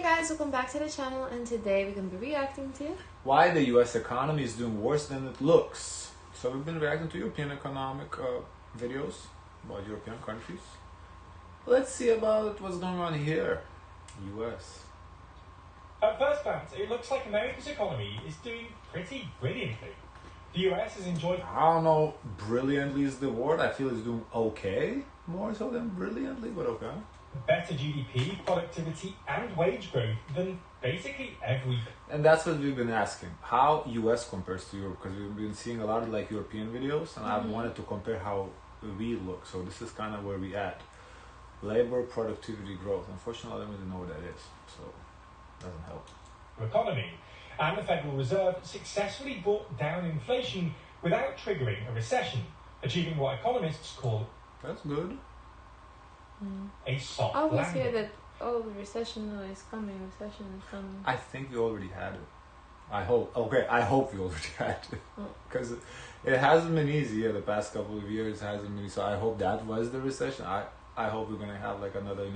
Hey guys, welcome back to the channel, and today we're going to be reacting to why the US economy is doing worse than it looks. So we've been reacting to European economic videos about European countries. Let's see about what's going on here, US. At first glance, it looks like America's economy is doing pretty brilliantly. The US has enjoyed... I don't know, brilliantly is the word. I feel it's doing okay, more so than brilliantly, but okay. better GDP, productivity and wage growth than basically every... And that's what we've been asking. How US compares to Europe, because we've been seeing a lot of like European videos, and I've wanted to compare how we look. So this is kind of where we at. Labor, productivity, growth. Unfortunately, I don't really know what that is, so it doesn't help. economy, and the Federal Reserve successfully brought down inflation without triggering a recession, achieving what economists call... That's good. a soft I always landing. hear that, oh, recession is coming. I think we already had it. I hope. Okay, I hope we already had it. Because it hasn't been easy the past couple of years. It hasn't been easy. So I hope that was the recession. I hope we're going to have like another,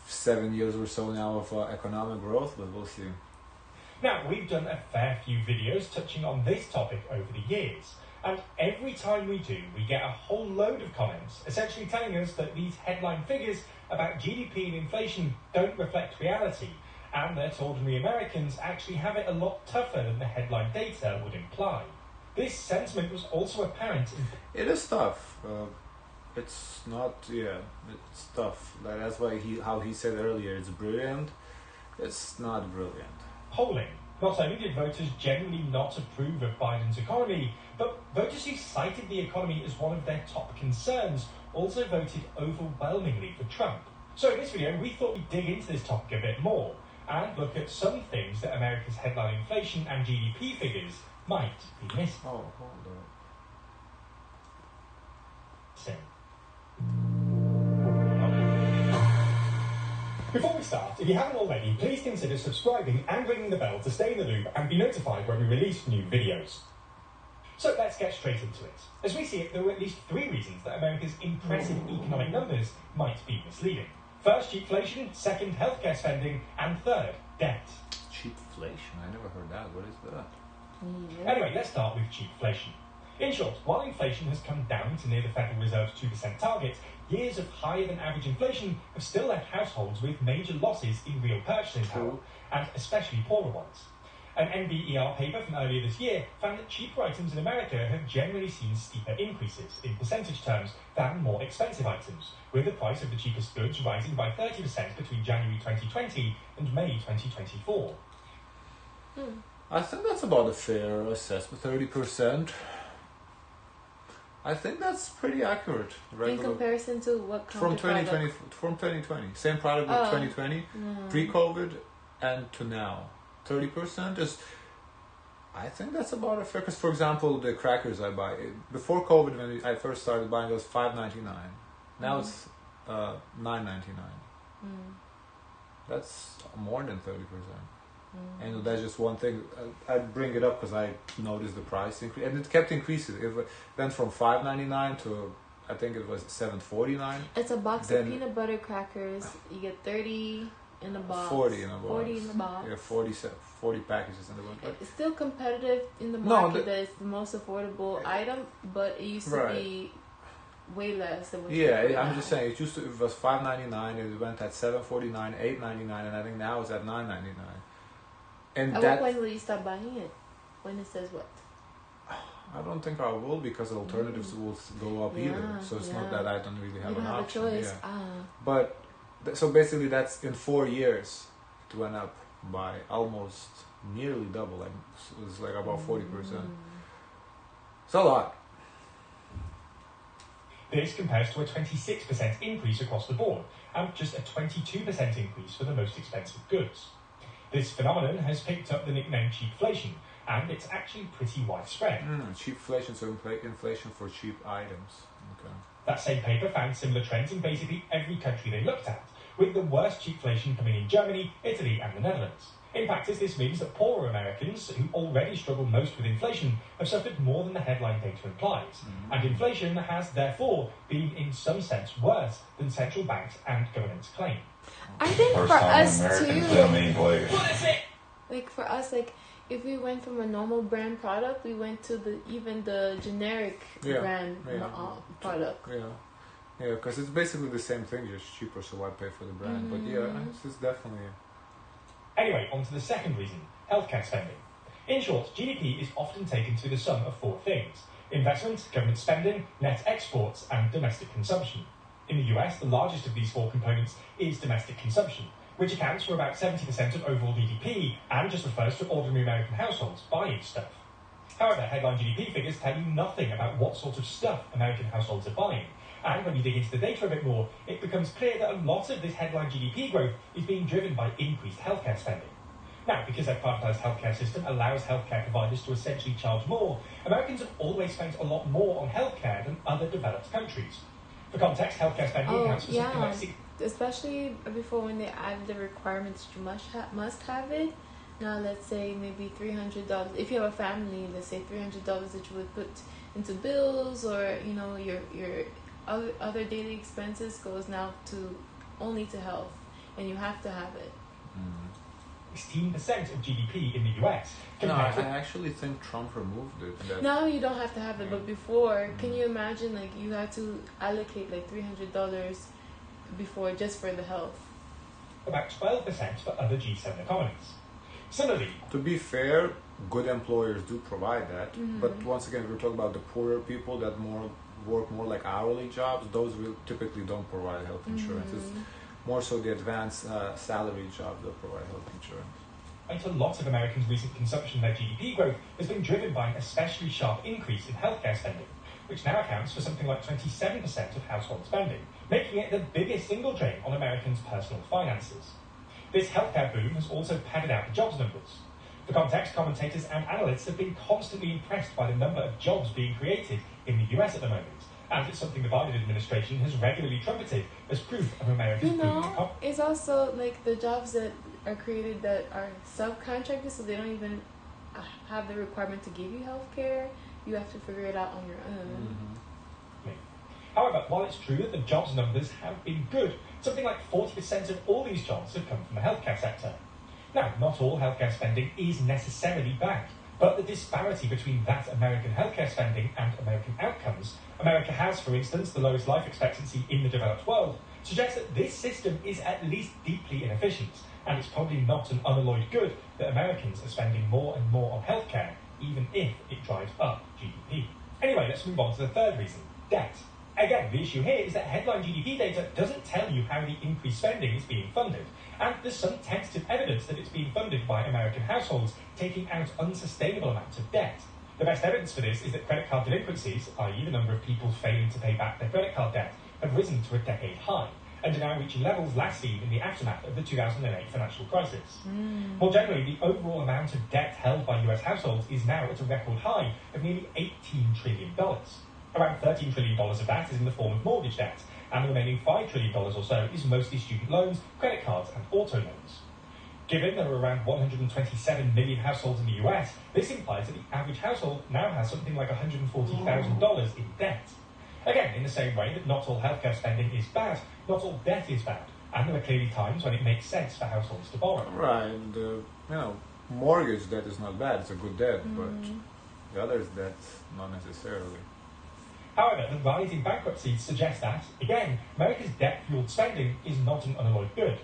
7 years or so now of economic growth, but we'll see. Now, we've done a fair few videos touching on this topic over the years, and every time we do, we get a whole load of comments essentially telling us that these headline figures about GDP and inflation don't reflect reality, and that ordinary Americans actually have it a lot tougher than the headline data would imply. This sentiment was also apparent in... It is tough. It's not, it's tough. That's why how he said earlier, it's brilliant. It's not brilliant. polling. Not only did voters generally not approve of Biden's economy, but voters who cited the economy as one of their top concerns also voted overwhelmingly for Trump. So in this video, we thought we'd dig into this topic a bit more and look at some things that America's headline inflation and GDP figures might be missing. Oh, hold on. Before we start, if you haven't already, please consider subscribing and ringing the bell to stay in the loop and be notified when we release new videos. So let's get straight into it. As we see it, there are at least 3 reasons that America's impressive economic numbers might be misleading. First, cheapflation, second, healthcare spending, and third, debt. Cheapflation? I never heard that. What is that? Anyway, let's start with cheapflation. In short, while inflation has come down to near the Federal Reserve's 2% target, years of higher than average inflation have still left households with major losses in real purchasing power, and especially poorer ones. An NBER paper from earlier this year found that cheaper items in America have generally seen steeper increases in percentage terms than more expensive items, with the price of the cheapest goods rising by 30% between January 2020 and May 2024. I think that's about a fair assessment, 30%. I think that's pretty accurate. In comparison to what from 2020, from 2020, same product with 2020, pre-COVID, and to now, 30% is. I think that's about a fair. Because for example, the crackers I buy before COVID, when I first started buying, it was $5.99. Now it's $9.99. That's more than 30%. And that's just one thing. I bring it up because I noticed the price increase, and it kept increasing. It went from $5.99 to, I think it was $7.49. It's a box of peanut butter crackers. You get 30 in a box. 40 in a box. 40 in a box. Yeah, 40 packages in the box. It's still competitive in the market. That it's the most affordable item, but it used to be way less than what I'm just saying. It was $5.99. It went at $7.49, $8.99, and I think now it's at $9.99. And at what point will you stop buying it? When it says what? I don't think I will, because alternatives will go up either. So it's not that I don't really have an option. A choice. But so basically, that's in 4 years it went up by almost nearly double. Like it was like about 40%. It's a lot. This compares to a 26% increase across the board, and just a 22% increase for the most expensive goods. This phenomenon has picked up the nickname cheapflation, and it's actually pretty widespread. Cheapflation, so inflation for cheap items. Okay. That same paper found similar trends in basically every country they looked at, with the worst cheapflation coming in Germany, Italy and the Netherlands. In practice, this means that poorer Americans, who already struggle most with inflation, have suffered more than the headline data implies. And inflation has, therefore, been in some sense worse than central banks and governments claim. I think for us too, like for us, like if we went from a normal brand product, we went to the generic brand product. Yeah, because it's basically the same thing, just cheaper, so why pay for the brand? But yeah, it's definitely... Anyway, on to the second reason, healthcare spending. In short, GDP is often taken to be the sum of four things: investment, government spending, net exports, and domestic consumption. In the US, the largest of these four components is domestic consumption, which accounts for about 70% of overall GDP and just refers to ordinary American households buying stuff. However, headline GDP figures tell you nothing about what sort of stuff American households are buying. And when you dig into the data a bit more, it becomes clear that a lot of this headline GDP growth is being driven by increased healthcare spending. Now, because their privatised healthcare system allows healthcare providers to essentially charge more, Americans have always spent a lot more on healthcare than other developed countries. For context, healthcare spending accounts for something like especially before when they added the requirements you must have it. Now, let's say maybe $300. If you have a family, let's say $300 that you would put into bills or your other daily expenses goes now only to health, and you have to have it. 16% of GDP in the US. No, I actually think Trump removed it. Now you don't have to have it, but before, can you imagine like you had to allocate like $300 before just for the health? About 12% for other G7 economies. Similarly, to be fair, good employers do provide that, but once again, we're talking about the poorer people that work more like hourly jobs. Those typically don't provide health insurance. It's more so the advanced salary jobs that provide health insurance. A lot of Americans' recent consumption-led GDP growth has been driven by an especially sharp increase in healthcare spending, which now accounts for something like 27% of household spending, making it the biggest single drain on Americans' personal finances. This healthcare boom has also padded out the jobs numbers. For context, commentators and analysts have been constantly impressed by the number of jobs being created in the US at the moment, and it's something the Biden administration has regularly trumpeted as proof of America's booming economy. It's also like the jobs that are created that are subcontracted, so they don't even have the requirement to give you health care. You have to figure it out on your own. However, while it's true that the jobs numbers have been good, something like 40% of all these jobs have come from the healthcare sector. Now, not all healthcare spending is necessarily bad, but the disparity between that American healthcare spending and American outcomes, America has, for instance, the lowest life expectancy in the developed world, suggests that this system is at least deeply inefficient, and it's probably not an unalloyed good that Americans are spending more and more on healthcare, even if it drives up GDP. Anyway, let's move on to the third reason, debt. Again, the issue here is that headline GDP data doesn't tell you how the increased spending is being funded, and there's some tentative evidence that it's being funded by American households taking out unsustainable amounts of debt. The best evidence for this is that credit card delinquencies, i.e. the number of people failing to pay back their credit card debt, have risen to a decade high, and are now reaching levels last seen in the aftermath of the 2008 financial crisis. More generally, the overall amount of debt held by US households is now at a record high of nearly $18 trillion. Around $13 trillion of that is in the form of mortgage debt, and the remaining $5 trillion or so is mostly student loans, credit cards, and auto loans. Given there are around 127 million households in the US, this implies that the average household now has something like $140,000 in debt. Again, in the same way that not all healthcare spending is bad, not all debt is bad, and there are clearly times when it makes sense for households to borrow. Right, and mortgage debt is not bad, it's a good debt, but the other debt, not necessarily. However, the rise in bankruptcies suggests that, again, America's debt-fueled spending is not an unalloyed good,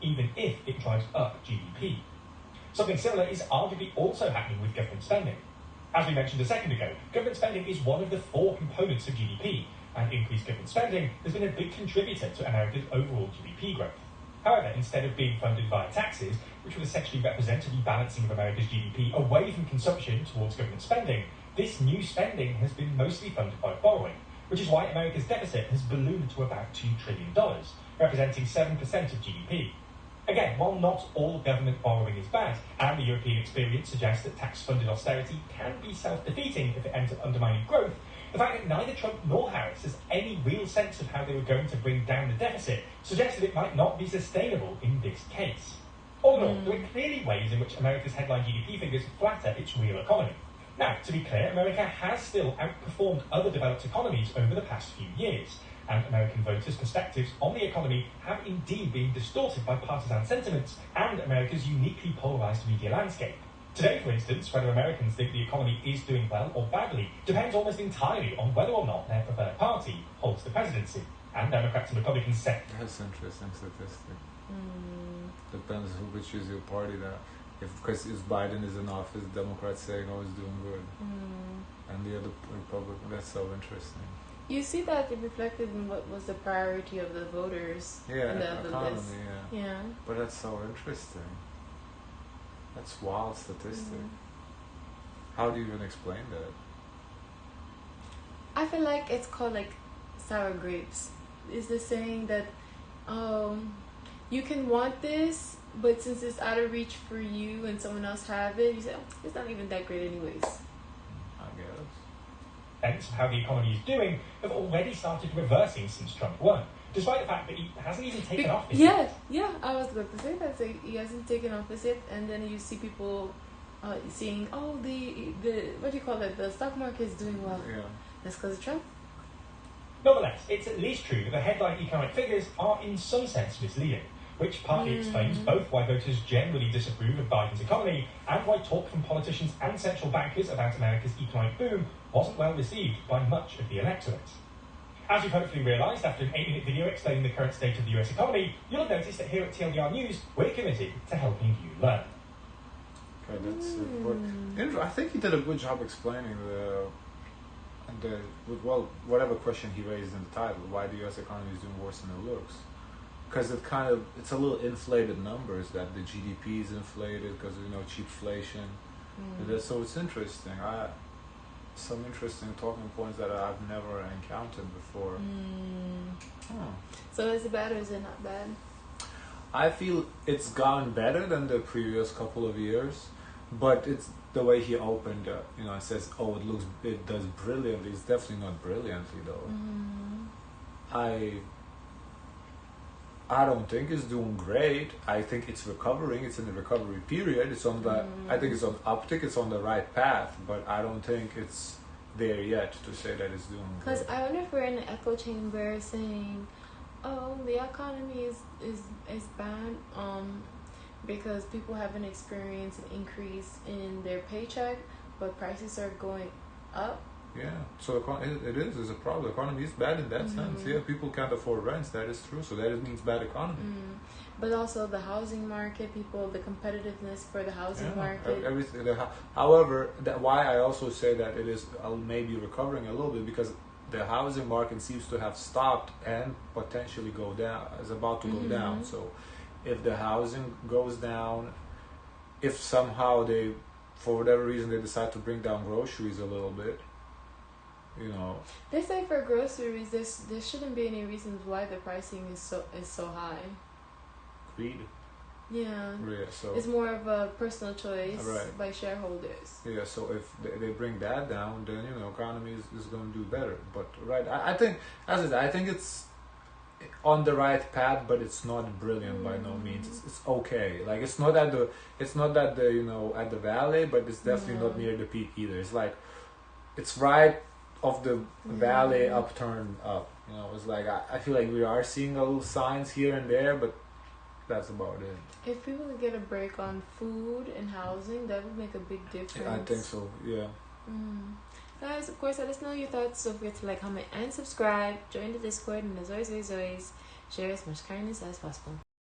even if it drives up GDP. Something similar is arguably also happening with government spending. As we mentioned a second ago, government spending is one of the four components of GDP, and increased government spending has been a big contributor to America's overall GDP growth. However, instead of being funded via taxes, which would essentially represent a rebalancing of America's GDP away from consumption towards government spending, this new spending has been mostly funded by borrowing, which is why America's deficit has ballooned to about $2 trillion, representing 7% of GDP. Again, while not all government borrowing is bad, and the European experience suggests that tax-funded austerity can be self-defeating if it ends up undermining growth, the fact that neither Trump nor Harris has any real sense of how they were going to bring down the deficit suggests that it might not be sustainable in this case. All in all, there are clearly ways in which America's headline GDP figures flatter its real economy. Now, to be clear, America has still outperformed other developed economies over the past few years, and American voters' perspectives on the economy have indeed been distorted by partisan sentiments and America's uniquely polarised media landscape. Today, for instance, whether Americans think the economy is doing well or badly depends almost entirely on whether or not their preferred party holds the presidency, and Democrats and Republicans set. That's interesting statistic. Depends which is your party that. Because if Biden is in office, Democrats saying, oh, he's doing good. And the other Republican, that's so interesting. You see that it reflected in what was the priority of the voters. Yeah, in the economy, list. yeah. But that's so interesting. That's wild statistic. How do you even explain that? I feel like it's called like sour grapes. Is the saying that you can want this, but since it's out of reach for you and someone else have it, you say, oh, it's not even that great anyways. I guess. Hence, how the economy is doing have already started reversing since Trump won, despite the fact that he hasn't even taken office yet. Yeah, I was going to say that. So he hasn't taken office yet, and then you see people saying, oh, the what do you call it? The stock market is doing well. Yeah. That's because of Trump. Nonetheless, it's at least true that the headline economic figures are in some sense misleading, which partly explains both why voters generally disapprove of Biden's economy and why talk from politicians and central bankers about America's economic boom wasn't well received by much of the electorate. As you've hopefully realised after an 8-minute video explaining the current state of the US economy, you'll have noticed that here at TLDR News, we're committed to helping you learn. Okay, that's I think he did a good job explaining whatever question he raised in the title, why the US economy is doing worse than it looks. Because it's a little inflated numbers that the GDP is inflated because cheapflation. So it's interesting. Some interesting talking points that I've never encountered before. So is it bad or is it not bad? I feel it's gone better than the previous couple of years, but it's the way he opened. It says, "Oh, it does brilliantly." It's definitely not brilliantly though. I don't think it's doing great. I think it's recovering. It's in the recovery period. It's on the. I think it's on uptick. It's on the right path, but I don't think it's there yet to say that it's doing. Because I wonder if we're in an echo chamber saying, "Oh, the economy is bad," because people haven't experienced an increase in their paycheck, but prices are going up. Yeah, so it is. It's a problem. The economy is bad in that sense. Yeah, people can't afford rents. That is true. So that means bad economy. But also the housing market, the competitiveness for the housing market. Everything. However, why I also say that it is maybe recovering a little bit because the housing market seems to have stopped and potentially go down. Is about to go down. So if the housing goes down, if somehow they, for whatever reason, they decide to bring down groceries a little bit. They say for groceries, there shouldn't be any reasons why the pricing is so high. Greed. Yeah. So it's more of a personal choice by shareholders. Yeah. So if they bring that down, then economy is going to do better. But I think, as I said, I think it's on the right path, but it's not brilliant by no means. It's okay. Like it's not at the at the valley, but it's definitely not near the peak either. It's like it's right of the valley upturn up. It's like I feel like we are seeing a little signs here and there, but that's about it. If people could get a break on food and housing, that would make a big difference. I think so, yeah. Guys, of course, let us know your thoughts. Don't forget to like, comment, and subscribe. Join the Discord, and as always, share as much kindness as possible.